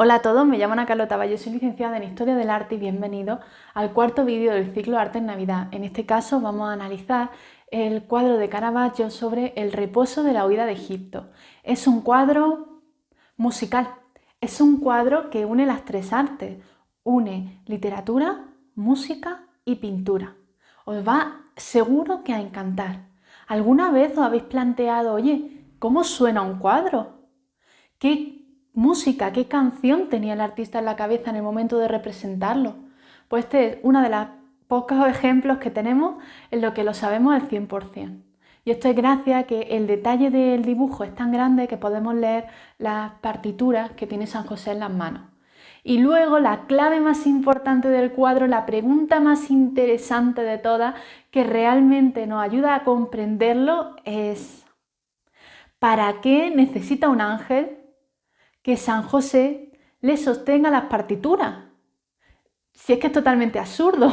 Hola a todos, me llamo Ana Carlota Valle, soy licenciada en Historia del Arte y bienvenidos al cuarto vídeo del ciclo Arte en Navidad. En este caso vamos a analizar el cuadro de Caravaggio sobre el reposo de la huida de Egipto. Es un cuadro musical, es un cuadro que une las tres artes, une literatura, música y pintura. Os va seguro que a encantar. ¿Alguna vez os habéis planteado, oye, cómo suena un cuadro? ¿Qué música, qué canción tenía el artista en la cabeza en el momento de representarlo? Pues este es uno de los pocos ejemplos que tenemos en lo que lo sabemos al 100%. Y esto es gracias a que el detalle del dibujo es tan grande que podemos leer las partituras que tiene San José en las manos. Y luego la clave más importante del cuadro, la pregunta más interesante de todas, que realmente nos ayuda a comprenderlo, es ¿para qué necesita un ángel que San José le sostenga las partituras? Si es que es totalmente absurdo.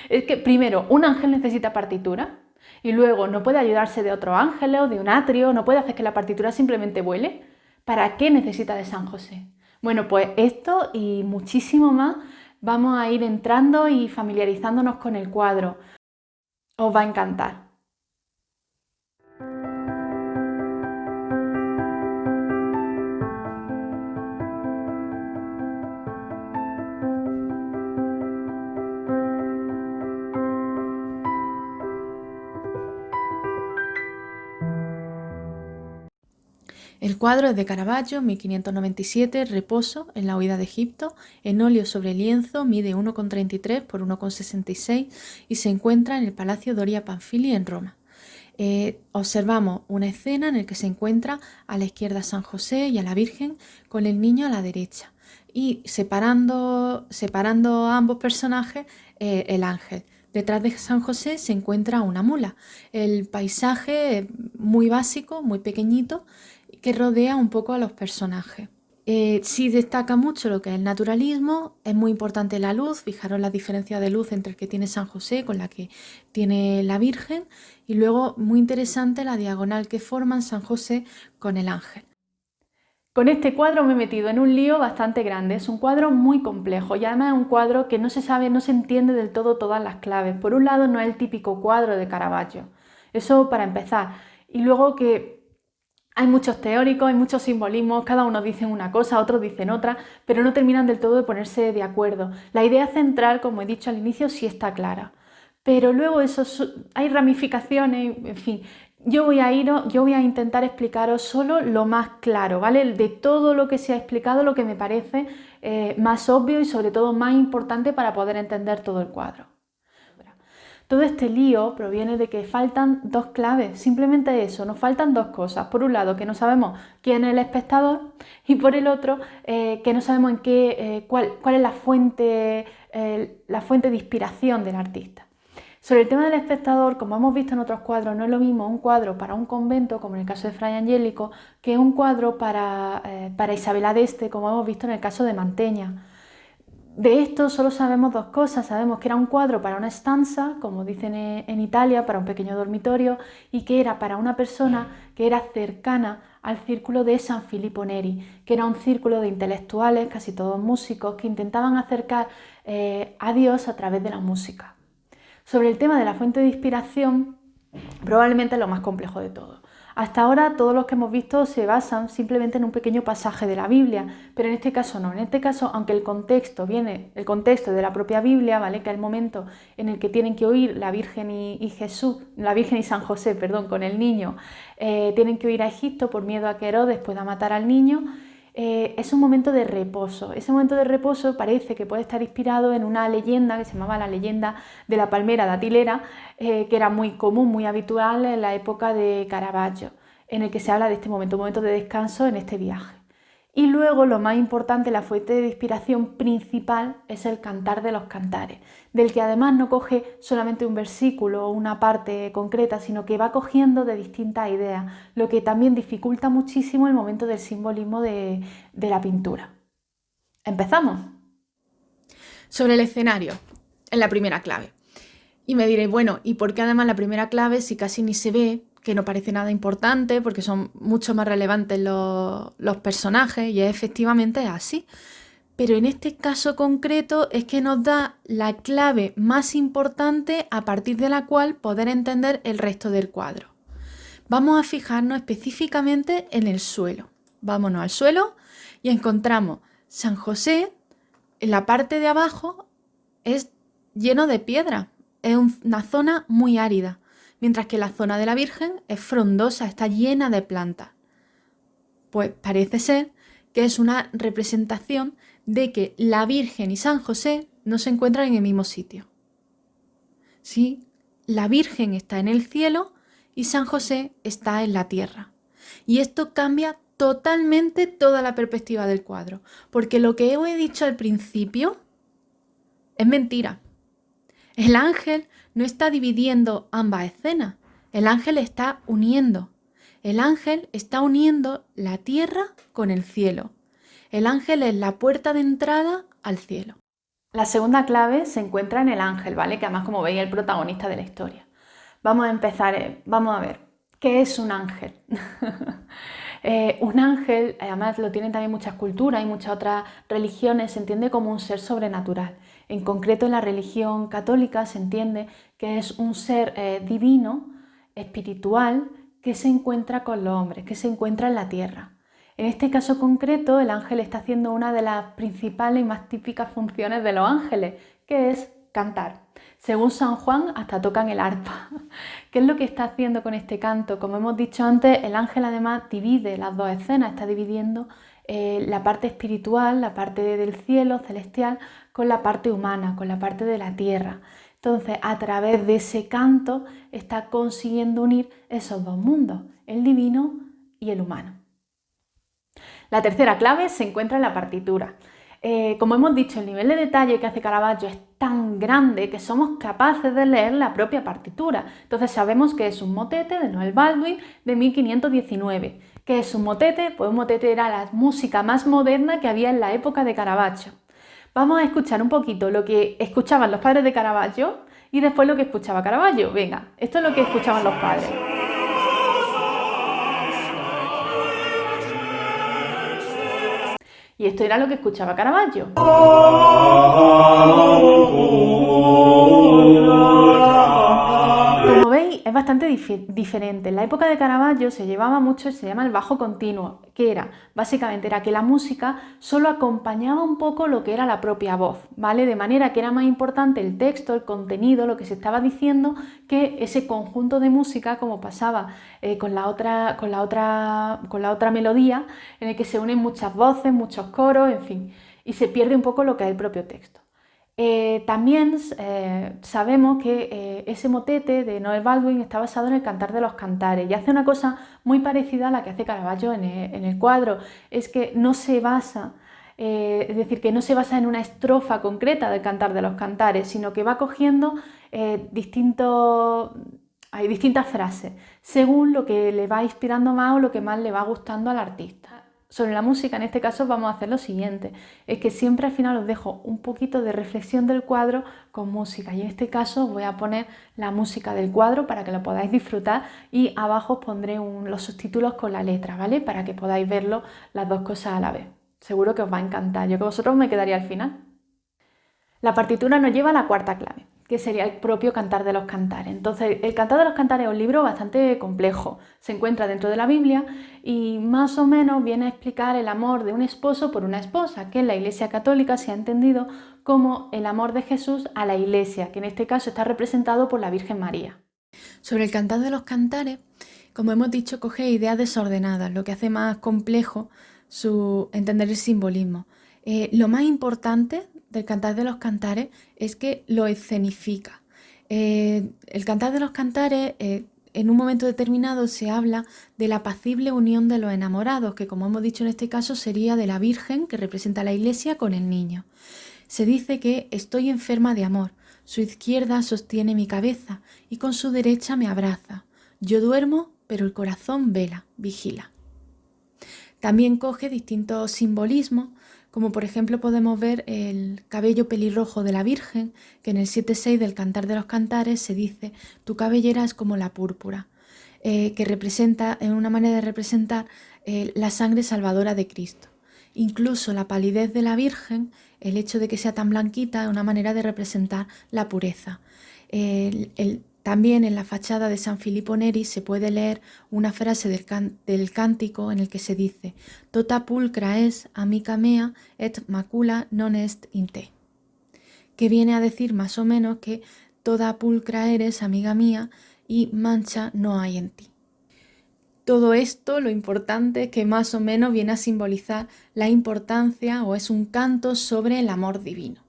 Es que primero, un ángel necesita partitura y luego no puede ayudarse de otro ángel o de un atrio, no puede hacer que la partitura simplemente vuele. ¿Para qué necesita de San José? Bueno, pues esto y muchísimo más vamos a ir entrando y familiarizándonos con el cuadro. Os va a encantar. El cuadro es de Caravaggio, 1597, Reposo en la huida de Egipto, en óleo sobre lienzo, mide 1,33 por 1,66 y se encuentra en el Palacio Doria Pamphili en Roma. Observamos una escena en la que se encuentra a la izquierda San José y a la Virgen con el niño a la derecha y separando a ambos personajes el ángel. Detrás de San José se encuentra una mula. El paisaje es muy básico, muy pequeñito, que rodea un poco a los personajes. Sí destaca mucho lo que es el naturalismo, es muy importante la luz, fijaros la diferencia de luz entre el que tiene San José con la que tiene la Virgen, y luego muy interesante la diagonal que forman San José con el ángel. Con este cuadro me he metido en un lío bastante grande, es un cuadro muy complejo y además es un cuadro que no se sabe, no se entiende del todo todas las claves. Por un lado no es el típico cuadro de Caravaggio, eso para empezar, y luego que hay muchos teóricos, hay muchos simbolismos, cada uno dice una cosa, otros dicen otra, pero no terminan del todo de ponerse de acuerdo. La idea central, como he dicho al inicio, sí está clara, pero luego hay ramificaciones, en fin. Yo voy a intentar explicaros solo lo más claro, ¿vale? De todo lo que se ha explicado, lo que me parece más obvio y sobre todo más importante para poder entender todo el cuadro. Todo este lío proviene de que faltan dos claves, simplemente eso, nos faltan dos cosas. Por un lado, que no sabemos quién es el espectador y por el otro, que no sabemos cuál es la fuente de inspiración del artista. Sobre el tema del espectador, como hemos visto en otros cuadros, no es lo mismo un cuadro para un convento, como en el caso de Fray Angélico, que un cuadro para Isabela d'Este, como hemos visto en el caso de Mantegna. De esto solo sabemos dos cosas. Sabemos que era un cuadro para una stanza, como dicen en Italia, para un pequeño dormitorio, y que era para una persona que era cercana al círculo de San Filippo Neri, que era un círculo de intelectuales, casi todos músicos, que intentaban acercar a Dios a través de la música. Sobre el tema de la fuente de inspiración, probablemente es lo más complejo de todo. Hasta ahora todos los que hemos visto se basan simplemente en un pequeño pasaje de la Biblia, pero en este caso no. En este caso, aunque el contexto de la propia Biblia, ¿vale? Que es el momento en el que tienen que huir la Virgen y Jesús, la Virgen y San José, perdón, con el niño, tienen que huir a Egipto por miedo a que Herodes pueda matar al niño. Es un momento de reposo. Ese momento de reposo parece que puede estar inspirado en una leyenda que se llamaba la leyenda de la palmera datilera, que era muy común, muy habitual en la época de Caravaggio, en el que se habla de este momento, un momento de descanso en este viaje. Y luego, lo más importante, la fuente de inspiración principal es el Cantar de los Cantares, del que además no coge solamente un versículo o una parte concreta, sino que va cogiendo de distintas ideas, lo que también dificulta muchísimo el momento del simbolismo de la pintura. ¿Empezamos? Sobre el escenario, en la primera clave. Y me diréis, bueno, ¿y por qué además la primera clave si casi ni se ve que no parece nada importante porque son mucho más relevantes los personajes y efectivamente es así. Pero en este caso concreto es que nos da la clave más importante a partir de la cual poder entender el resto del cuadro. Vamos a fijarnos específicamente en el suelo. Vámonos al suelo y encontramos San José, en la parte de abajo es lleno de piedra, es una zona muy árida, mientras que la zona de la Virgen es frondosa, está llena de plantas. Pues parece ser que es una representación de que la Virgen y San José no se encuentran en el mismo sitio. Sí, la Virgen está en el cielo y San José está en la tierra. Y esto cambia totalmente toda la perspectiva del cuadro, porque lo que os he dicho al principio es mentira. El ángel no está dividiendo ambas escenas, el ángel está uniendo. El ángel está uniendo la tierra con el cielo. El ángel es la puerta de entrada al cielo. La segunda clave se encuentra en el ángel, ¿vale? Que además, como veis, es el protagonista de la historia. Vamos a empezar, vamos a ver, ¿qué es un ángel? Un ángel, además lo tienen también muchas culturas y muchas otras religiones, se entiende como un ser sobrenatural. En concreto, en la religión católica se entiende que es un ser divino, espiritual, que se encuentra con los hombres, que se encuentra en la tierra. En este caso concreto, el ángel está haciendo una de las principales y más típicas funciones de los ángeles, que es cantar. Según San Juan, hasta tocan el arpa. ¿Qué es lo que está haciendo con este canto? Como hemos dicho antes, el ángel además divide las dos escenas, está dividiendo la parte espiritual, la parte del cielo celestial, con la parte humana, con la parte de la tierra. Entonces, a través de ese canto está consiguiendo unir esos dos mundos, el divino y el humano. La tercera clave se encuentra en la partitura. Como hemos dicho, el nivel de detalle que hace Caravaggio es tan grande que somos capaces de leer la propia partitura. Entonces sabemos que es un motete de Noel Baldwin de 1519. ¿Qué es un motete? Pues un motete era la música más moderna que había en la época de Caravaggio. Vamos a escuchar un poquito lo que escuchaban los padres de Caravaggio y después lo que escuchaba Caravaggio. Venga, esto es lo que escuchaban los padres. Y esto era lo que escuchaba Caravaggio. Como veis, es bastante diferente. En la época de Caravaggio se llevaba mucho, se llama el bajo continuo, que era, básicamente, era que la música solo acompañaba un poco lo que era la propia voz, ¿vale? De manera que era más importante el texto, el contenido, lo que se estaba diciendo, que ese conjunto de música, como pasaba con la otra melodía, en el que se unen muchas voces, muchos coros, en fin, y se pierde un poco lo que es el propio texto. También sabemos que ese motete de Noel Baldwin está basado en el Cantar de los Cantares y hace una cosa muy parecida a la que hace Caravaggio en el cuadro, es que no se basa, es decir, que no se basa en una estrofa concreta del Cantar de los Cantares, sino que va cogiendo hay distintas frases, según lo que le va inspirando más o lo que más le va gustando al artista. Sobre la música, en este caso, vamos a hacer lo siguiente, es que siempre al final os dejo un poquito de reflexión del cuadro con música y en este caso os voy a poner la música del cuadro para que lo podáis disfrutar y abajo os pondré los subtítulos con la letra, ¿vale? Para que podáis verlo las dos cosas a la vez. Seguro que os va a encantar, yo que vosotros me quedaría al final. La partitura nos lleva a la cuarta clave, que sería el propio Cantar de los Cantares. Entonces, el Cantar de los Cantares es un libro bastante complejo, se encuentra dentro de la Biblia y más o menos viene a explicar el amor de un esposo por una esposa, que en la Iglesia Católica se ha entendido como el amor de Jesús a la Iglesia, que en este caso está representado por la Virgen María. Sobre el Cantar de los Cantares, como hemos dicho, coge ideas desordenadas, lo que hace más complejo entender el simbolismo. Lo más importante del Cantar de los Cantares es que lo escenifica. El Cantar de los Cantares, en un momento determinado, se habla de la apacible unión de los enamorados, que como hemos dicho en este caso sería de la Virgen, que representa a la Iglesia, con el niño. Se dice que estoy enferma de amor, su izquierda sostiene mi cabeza y con su derecha me abraza. Yo duermo, pero el corazón vela, vigila. También coge distintos simbolismos, como por ejemplo podemos ver el cabello pelirrojo de la Virgen, que en el 7.6 del Cantar de los Cantares se dice: tu cabellera es como la púrpura. que representa, es una manera de representar la sangre salvadora de Cristo. Incluso la palidez de la Virgen, el hecho de que sea tan blanquita, es una manera de representar la pureza. También en la fachada de San Filippo Neri se puede leer una frase del cántico en el que se dice «Tota pulcra es, amica mea, et macula non est in te», que viene a decir más o menos que toda pulcra eres, amiga mía, y mancha no hay en ti. Todo esto, lo importante, es que más o menos viene a simbolizar la importancia o es un canto sobre el amor divino.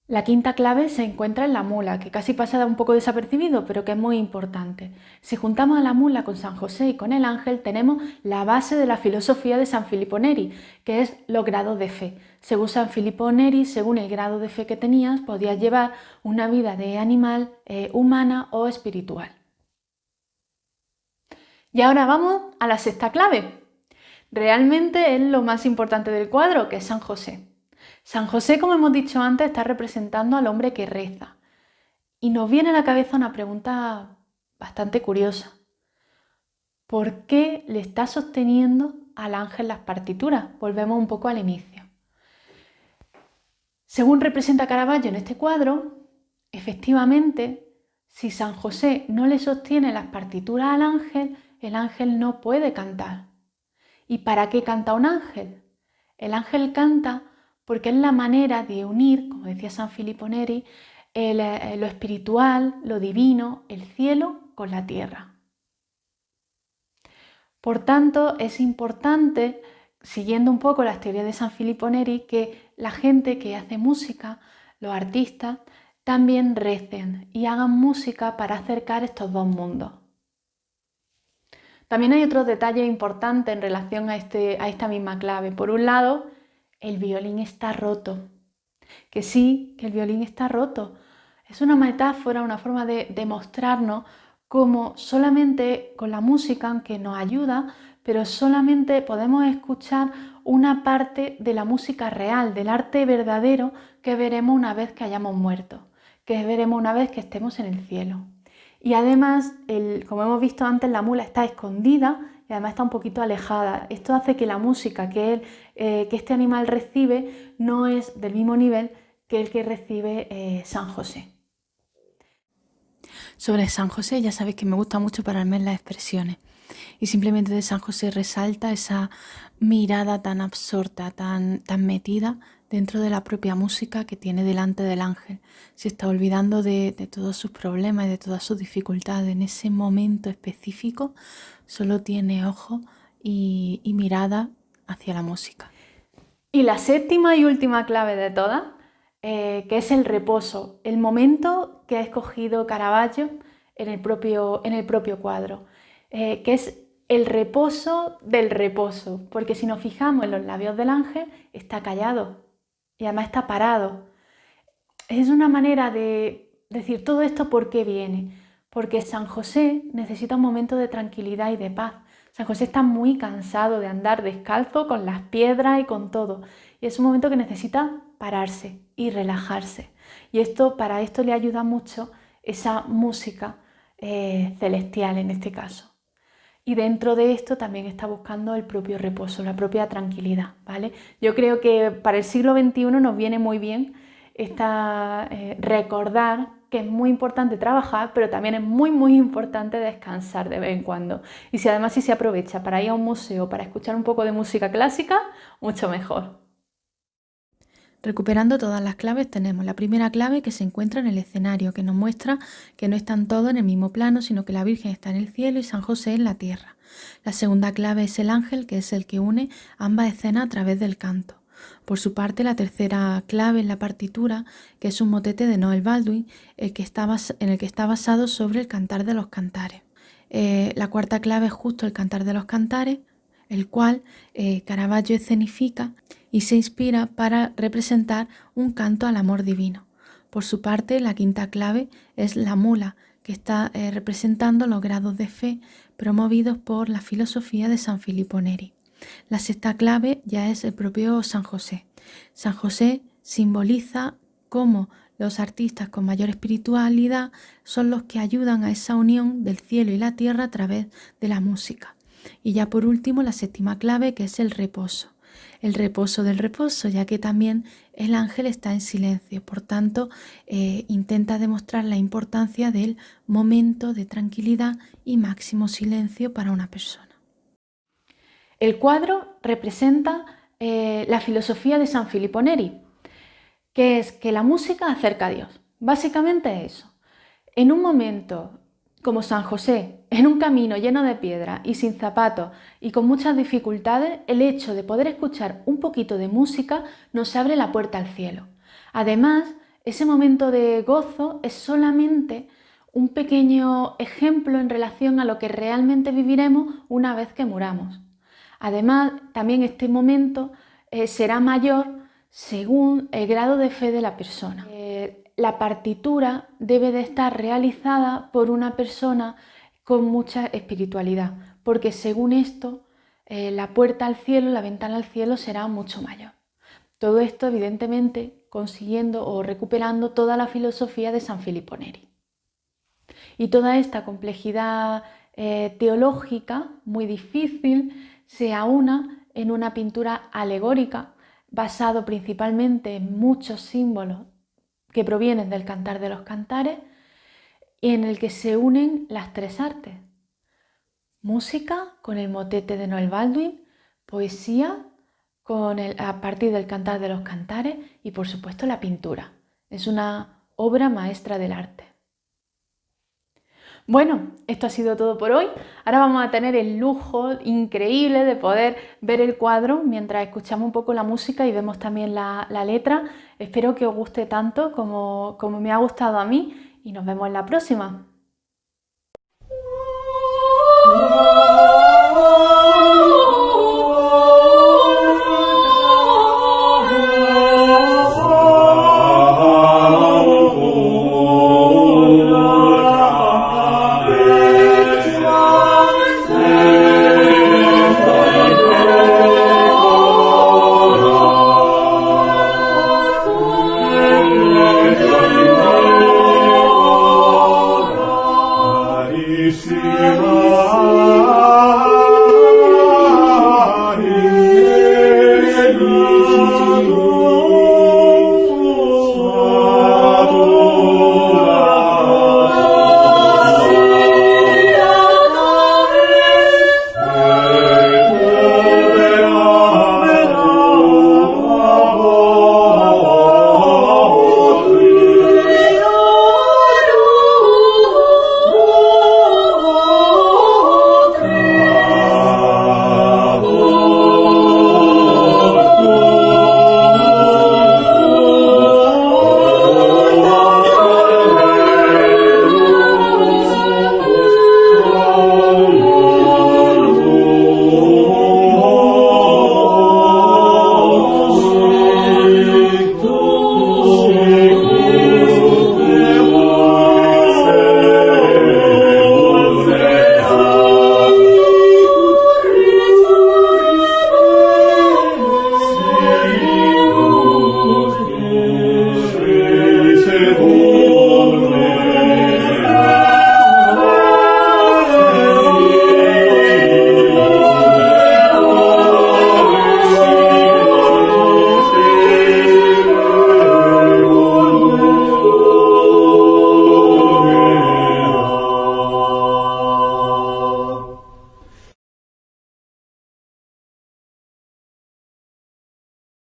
La quinta clave se encuentra en la mula, que casi pasa un poco desapercibido, pero que es muy importante. Si juntamos a la mula con San José y con el ángel, tenemos la base de la filosofía de San Filippo Neri, que es los grados de fe. Según San Filippo Neri, según el grado de fe que tenías, podías llevar una vida de animal, humana o espiritual. Y ahora vamos a la sexta clave. Realmente es lo más importante del cuadro, que es San José. San José, como hemos dicho antes, está representando al hombre que reza. Y nos viene a la cabeza una pregunta bastante curiosa. ¿Por qué le está sosteniendo al ángel las partituras? Volvemos un poco al inicio. Según representa Caravaggio en este cuadro, efectivamente, si San José no le sostiene las partituras al ángel, el ángel no puede cantar. ¿Y para qué canta un ángel? El ángel canta porque es la manera de unir, como decía San Filippo Neri, lo espiritual, lo divino, el cielo con la tierra. Por tanto, es importante, siguiendo un poco las teorías de San Filippo Neri, que la gente que hace música, los artistas, también recen y hagan música para acercar estos dos mundos. También hay otros detalles importantes en relación a esta misma clave. Por un lado, el violín está roto. Que sí, que el violín está roto. Es una metáfora, una forma de mostrarnos cómo solamente con la música, aunque nos ayuda, pero solamente podemos escuchar una parte de la música real, del arte verdadero que veremos una vez que hayamos muerto, que veremos una vez que estemos en el cielo. Y además, como hemos visto antes, la mula está escondida y además está un poquito alejada. Esto hace que la música que este animal recibe no es del mismo nivel que el que recibe San José. Sobre San José ya sabéis que me gusta mucho pararme en las expresiones. Y simplemente de San José resalta esa mirada tan absorta, tan metida dentro de la propia música que tiene delante del ángel. Se está olvidando de todos sus problemas y de todas sus dificultades. En ese momento específico solo tiene ojo y mirada hacia la música. Y la séptima y última clave de todas, que es el reposo, el momento que ha escogido Caravaggio en el propio cuadro, que es el reposo del reposo, porque si nos fijamos en los labios del ángel, está callado y además está parado. Es una manera de decir todo esto por qué viene, porque San José necesita un momento de tranquilidad y de paz. San José está muy cansado de andar descalzo con las piedras y con todo, y es un momento que necesita pararse y relajarse. Y para esto le ayuda mucho esa música celestial en este caso. Y dentro de esto también está buscando el propio reposo, la propia tranquilidad, ¿vale? Yo creo que para el siglo XXI nos viene muy bien recordar que es muy importante trabajar, pero también es muy importante descansar de vez en cuando. Y si además se aprovecha para ir a un museo, para escuchar un poco de música clásica, mucho mejor. Recuperando todas las claves, tenemos la primera clave que se encuentra en el escenario, que nos muestra que no están todos en el mismo plano, sino que la Virgen está en el cielo y San José en la tierra. La segunda clave es el ángel, que es el que une ambas escenas a través del canto. Por su parte, la tercera clave en la partitura, que es un motete de Noel Baldwin, en el que está basado sobre el Cantar de los Cantares. La cuarta clave es justo el Cantar de los Cantares, el cual Caravaggio escenifica y se inspira para representar un canto al amor divino. Por su parte, la quinta clave es la mula, que está representando los grados de fe promovidos por la filosofía de San Filippo Neri. La sexta clave ya es el propio San José. San José simboliza cómo Los artistas con mayor espiritualidad son los que ayudan a esa unión del cielo y la tierra a través de la música. Y ya por último, la séptima clave, que es el reposo. El reposo del reposo, ya que también el ángel está en silencio. Por tanto, intenta demostrar la importancia del momento de tranquilidad y máximo silencio para una persona. El cuadro representa la filosofía de San Filippo Neri, que es que la música acerca a Dios. Básicamente eso. En un momento como San José, en un camino lleno de piedra y sin zapatos y con muchas dificultades, el hecho de poder escuchar un poquito de música nos abre la puerta al cielo. Además, ese momento de gozo es solamente un pequeño ejemplo en relación a lo que realmente viviremos una vez que muramos. Además, también este momento será mayor según el grado de fe de la persona. La partitura debe de estar realizada por una persona con mucha espiritualidad, porque según esto, la puerta al cielo, la ventana al cielo será mucho mayor. Todo esto, evidentemente, consiguiendo o recuperando toda la filosofía de San Filippo Neri. Y toda esta complejidad teológica, muy difícil, se aúna en una pintura alegórica basado principalmente en muchos símbolos que provienen del Cantar de los Cantares y en el que se unen las tres artes: música con el motete de Noel Baldwin, poesía a partir del Cantar de los Cantares y por supuesto la pintura. Es una obra maestra del arte. Bueno, esto ha sido todo por hoy. Ahora vamos a tener el lujo increíble de poder ver el cuadro mientras escuchamos un poco la música y vemos también la letra. Espero que os guste tanto como me ha gustado a mí y nos vemos en la próxima.